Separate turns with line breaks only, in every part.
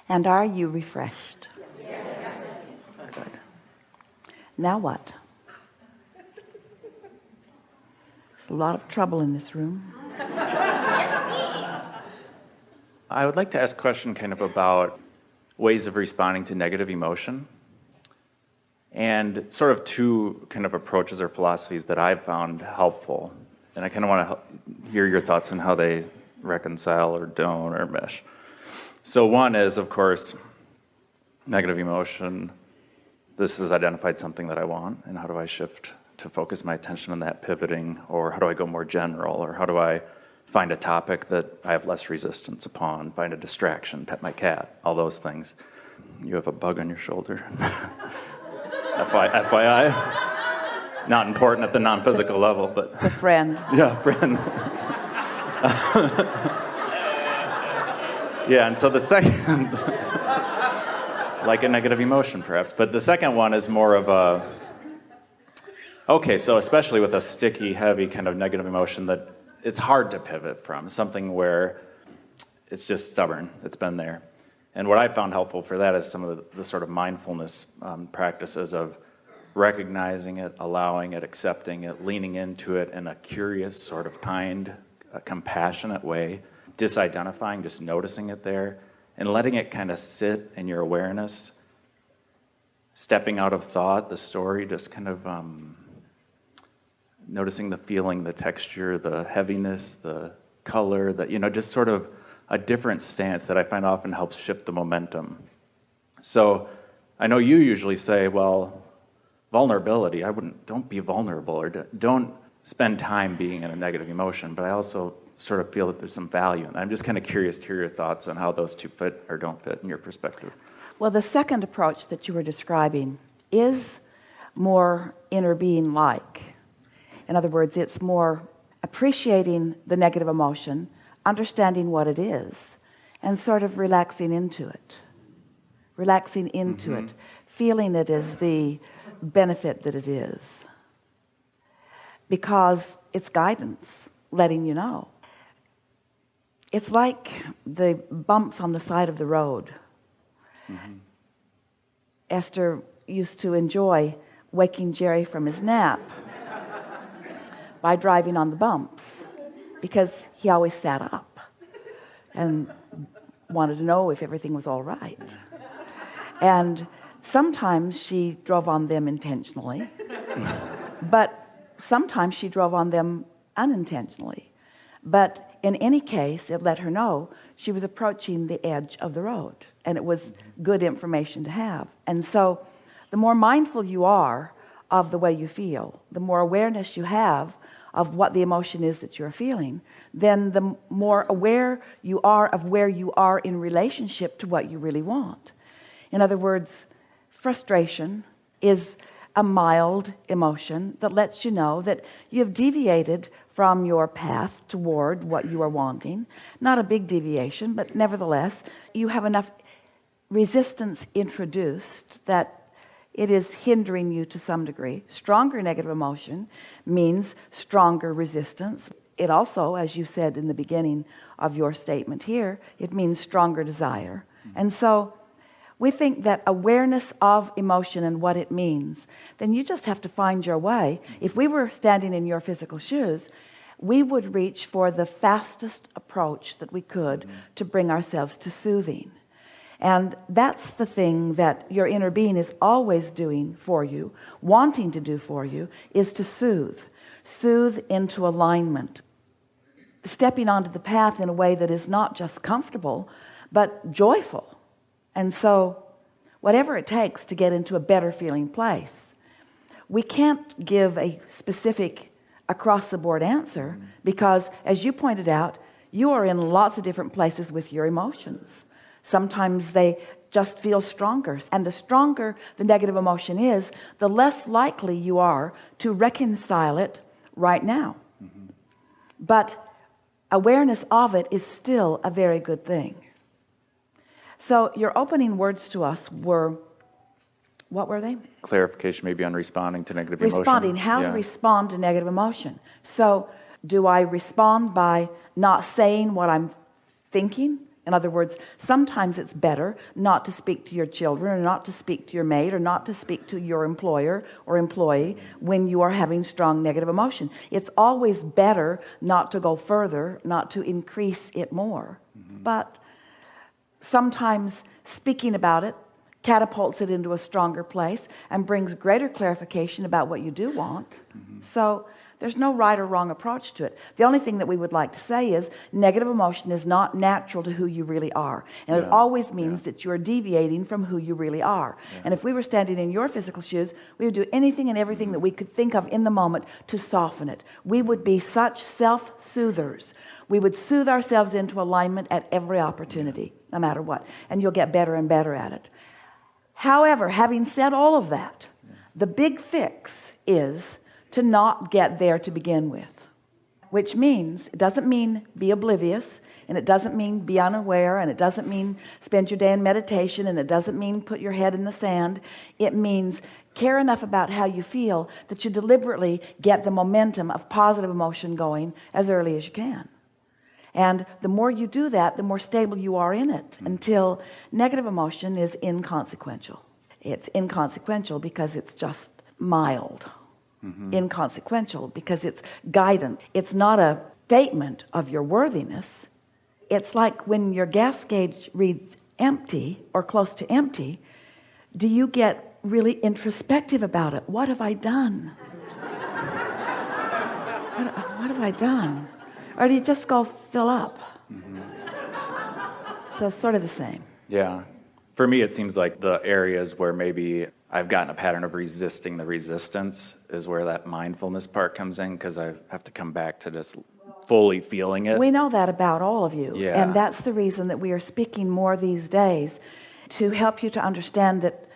And are you refreshed?
Yes.
Good. Now what? There's a lot of trouble in this room.
I would like to ask a question kind of about ways of responding to negative emotion, and sort of two kind of approaches or philosophies that I've found helpful. And I kind of want to hear your thoughts on how they reconcile or don't or mesh. So one is, of course, negative emotion. This has identified something that I want, and how do I shift to focus my attention on that, pivoting, or how do I go more general, or how do I find a topic that I have less resistance upon, find a distraction, pet my cat, all those things. You have a bug on your shoulder. FYI. Not important at the non-physical level, but...
A friend.
Yeah, friend. Yeah, and so the second... like a negative emotion, perhaps. But the second one is more of a... Okay, so especially with a sticky, heavy kind of negative emotion that it's hard to pivot from, something where it's just stubborn, it's been there. And what I found helpful for that is some of the sort of mindfulness practices of recognizing it, allowing it, accepting it, leaning into it in a curious, sort of kind, compassionate way, disidentifying, just noticing it there, and letting it kind of sit in your awareness, stepping out of thought, the story, just kind of noticing the feeling, the texture, the heaviness, the color, just sort of a different stance that I find often helps shift the momentum. So I know you usually say, well, vulnerability, don't be vulnerable, or don't spend time being in a negative emotion, but I also sort of feel that there's some value in that. I'm just kind of curious to hear your thoughts on how those two fit or don't fit in your perspective.
Well, the second approach that you were describing is more inner being-like. In other words, it's more appreciating the negative emotion, understanding what it is, and sort of relaxing into it. Feeling it as the benefit that it is. Because it's guidance, letting you know. It's like the bumps on the side of the road. Mm-hmm. Esther used to enjoy waking Jerry from his nap by driving on the bumps, because he always sat up and wanted to know if everything was all right. And sometimes she drove on them intentionally, but sometimes she drove on them unintentionally. But in any case, it let her know she was approaching the edge of the road, and it was good information to have. And so the more mindful you are of the way you feel, the more awareness you have of what the emotion is that you're feeling, then the more aware you are of where you are in relationship to what you really want. In other words, frustration is a mild emotion that lets you know that you have deviated from your path toward what you are wanting. Not a big deviation, but nevertheless, you have enough resistance introduced that it is hindering you to some degree. Stronger negative emotion means stronger resistance. It also, as you said in the beginning of your statement here, it means stronger desire. And so we think that awareness of emotion and what it means, then you just have to find your way. If we were standing in your physical shoes, we would reach for the fastest approach that we could to bring ourselves to soothing. And that's the thing that your inner being is always doing for you, wanting to do for you, is to soothe into alignment, stepping onto the path in a way that is not just comfortable, but joyful. And so whatever it takes to get into a better feeling place. We can't give a specific across-the-board answer because, as you pointed out, you are in lots of different places with your emotions. Sometimes they just feel stronger. And the stronger the negative emotion is, the less likely you are to reconcile it right now. Mm-hmm. But awareness of it is still a very good thing. So your opening words to us were, what were they?
Clarification maybe on responding to negative emotion.
Responding, how to respond to negative emotion. So do I respond by not saying what I'm thinking In other words, sometimes it's better not to speak to your children, or not to speak to your mate, or not to speak to your employer or employee when you are having strong negative emotion. It's always better not to go further, not to increase it more. But sometimes speaking about it catapults it into a stronger place and brings greater clarification about what you do want. So there's no right or wrong approach to it. The only thing that we would like to say is negative emotion is not natural to who you really are. And it always means that you're deviating from who you really are. And if we were standing in your physical shoes, we would do anything and everything that we could think of in the moment to soften it. We would be such self-soothers. We would soothe ourselves into alignment at every opportunity, no matter what. And you'll get better and better at it. However, having said all of that, the big fix is to not get there to begin with, which means, it doesn't mean be oblivious, and it doesn't mean be unaware, and it doesn't mean spend your day in meditation, and it doesn't mean put your head in the sand. It means care enough about how you feel that you deliberately get the momentum of positive emotion going as early as you can. And the more you do that, the more stable you are in it, until negative emotion is inconsequential. It's inconsequential because it's just mild. Inconsequential because it's guidance. It's not a statement of your worthiness. It's like when your gas gauge reads empty or close to empty, do you get really introspective about it? What have I done? What have I done? Or do you just go fill up? So it's sort of the same.
Yeah. For me, it seems like the areas where maybe I've gotten a pattern of resisting the resistance is where that mindfulness part comes in, because I have to come back to just fully feeling it.
We know that about all of you.
Yeah.
And that's the reason that we are speaking more these days, to help you to understand that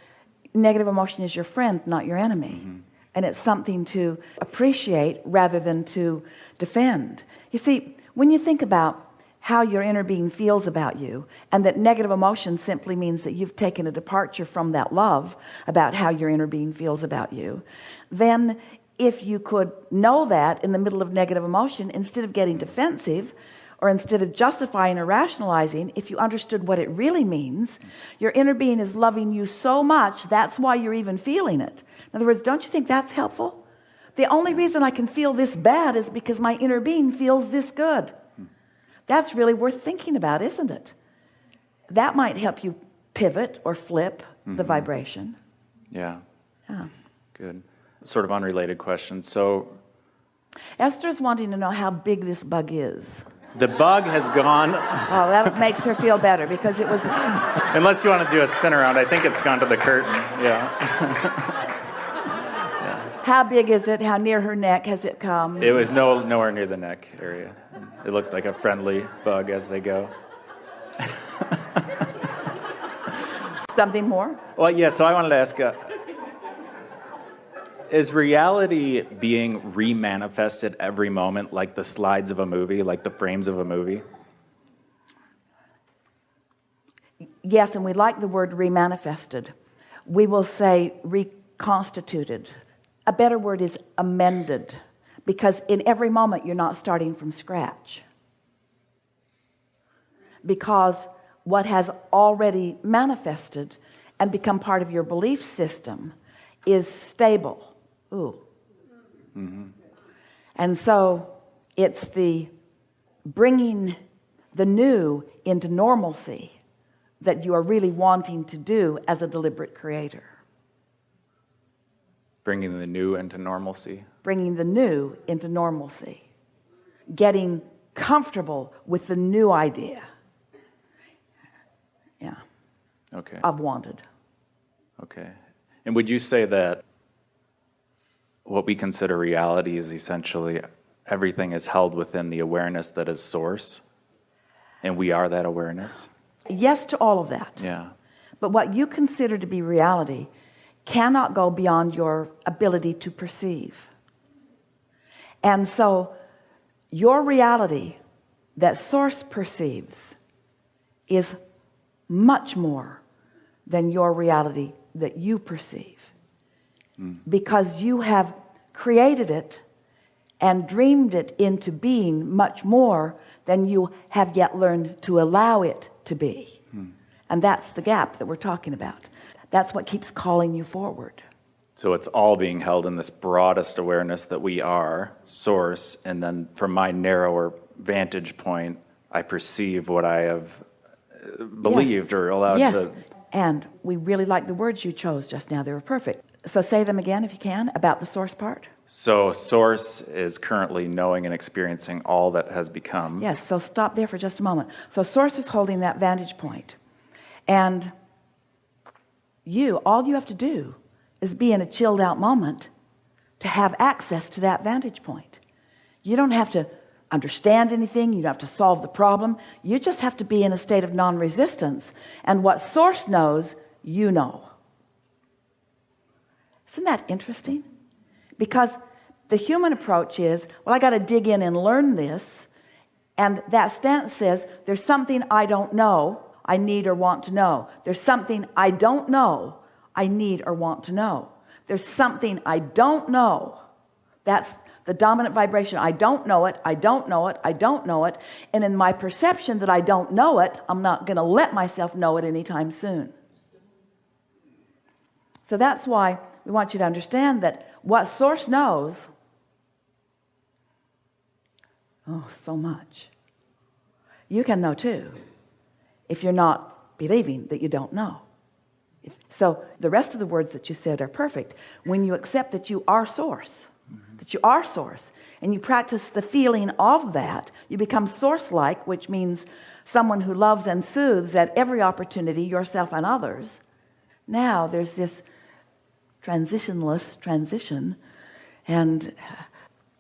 negative emotion is your friend, not your enemy. And it's something to appreciate rather than to defend. You see, when you think about how your inner being feels about you, and that negative emotion simply means that you've taken a departure from that love about how your inner being feels about you, then if you could know that in the middle of negative emotion, instead of getting defensive, or instead of justifying or rationalizing, if you understood what it really means, your inner being is loving you so much, that's why you're even feeling it. In other words, don't you think that's helpful? The only reason I can feel this bad is because my inner being feels this good. That's really worth thinking about, isn't it? That might help you pivot or flip the vibration.
Yeah.
Yeah.
Good. Sort of unrelated question. So
Esther's wanting to know how big this bug is.
the bug has gone.
Oh, that makes her feel better, because it was...
Unless you want to do a spin around, I think it's gone to the curtain. Yeah.
How big is it? How near her neck has it come?
It was nowhere near the neck area. It looked like a friendly bug as they go.
Something more?
Well, yeah, so I wanted to ask, is reality being remanifested every moment, like the slides of a movie, like the frames of a movie?
Yes, and we like the word remanifested. We will say reconstituted. A better word is amended, because in every moment you're not starting from scratch. Because what has already manifested and become part of your belief system is stable. Ooh. And so it's the bringing the new into normalcy that you are really wanting to do as a deliberate creator.
Bringing the new into normalcy.
Bringing the new into normalcy. Getting comfortable with the new idea. Yeah.
Okay.
Of wanted.
Okay. And would you say that what we consider reality is essentially everything is held within the awareness that is source, and we are that awareness?
Yes to all of that.
Yeah.
But what you consider to be reality cannot go beyond your ability to perceive. And so your reality that source perceives is much more than your reality that you perceive. Because you have created it and dreamed it into being much more than you have yet learned to allow it to be. And that's the gap that we're talking about. That's what keeps calling you forward.
So it's all being held in this broadest awareness that we are source, and then from my narrower vantage point, I perceive what I have believed or allowed to.
And we really like the words you chose just now. They were perfect. So say them again if you can, about the source part.
So source is currently knowing and experiencing all that has become.
Yes, so stop there for just a moment. So source is holding that vantage point. And all you have to do is be in a chilled out moment to have access to that vantage point. You don't have to understand anything. You don't have to solve the problem. You just have to be in a state of non-resistance. And what source knows, you know. Isn't that interesting? Because the human approach is, well, I got to dig in and learn this. And that stance says, there's something I don't know, I need or want to know. There's something I don't know, I need or want to know. There's something I don't know. That's the dominant vibration. I don't know it, I don't know it, I don't know it. And in my perception that I don't know it, I'm not going to let myself know it anytime soon. So that's why we want you to understand that what source knows, so much. You can know too, if you're not believing that you don't know. So the rest of the words that you said are perfect. When you accept that you are source, that you are source, and you practice the feeling of that, you become source-like, which means someone who loves and soothes at every opportunity, yourself and others. Now there's this transitionless transition, and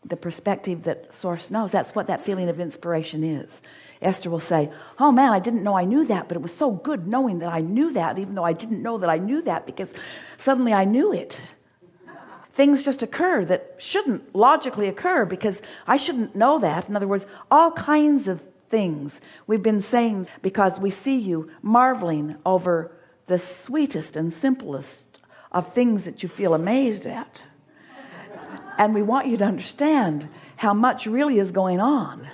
the perspective that source knows. That's what that feeling of inspiration is. Esther will say, oh man, I didn't know I knew that, but it was so good knowing that I knew that, even though I didn't know that I knew that, because suddenly I knew it. Things just occur that shouldn't logically occur because I shouldn't know that. In other words, all kinds of things we've been saying because we see you marveling over the sweetest and simplest of things that you feel amazed at. And we want you to understand how much really is going on.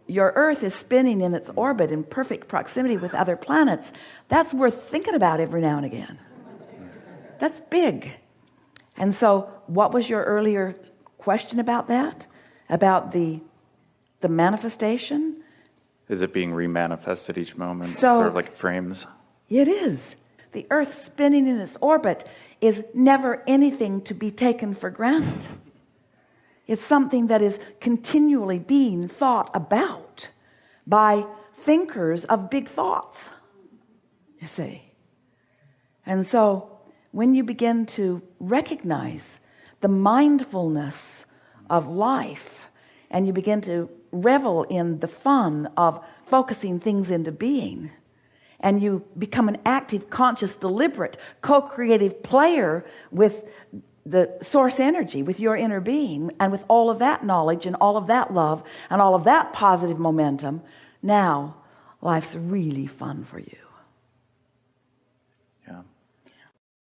Your Earth is spinning in its orbit in perfect proximity with other planets. That's worth thinking about every now and again. That's big. And so what was your earlier question about that? About the manifestation?
Is it being remanifested each moment?
So,
sort of like frames?
It is. The Earth spinning in its orbit is never anything to be taken for granted. It's something that is continually being thought about by thinkers of big thoughts, you see. And so when you begin to recognize the mindfulness of life, and you begin to revel in the fun of focusing things into being, and you become an active, conscious, deliberate, co-creative player with the source energy, with your inner being, and with all of that knowledge and all of that love and all of that positive momentum, now life's really fun for you.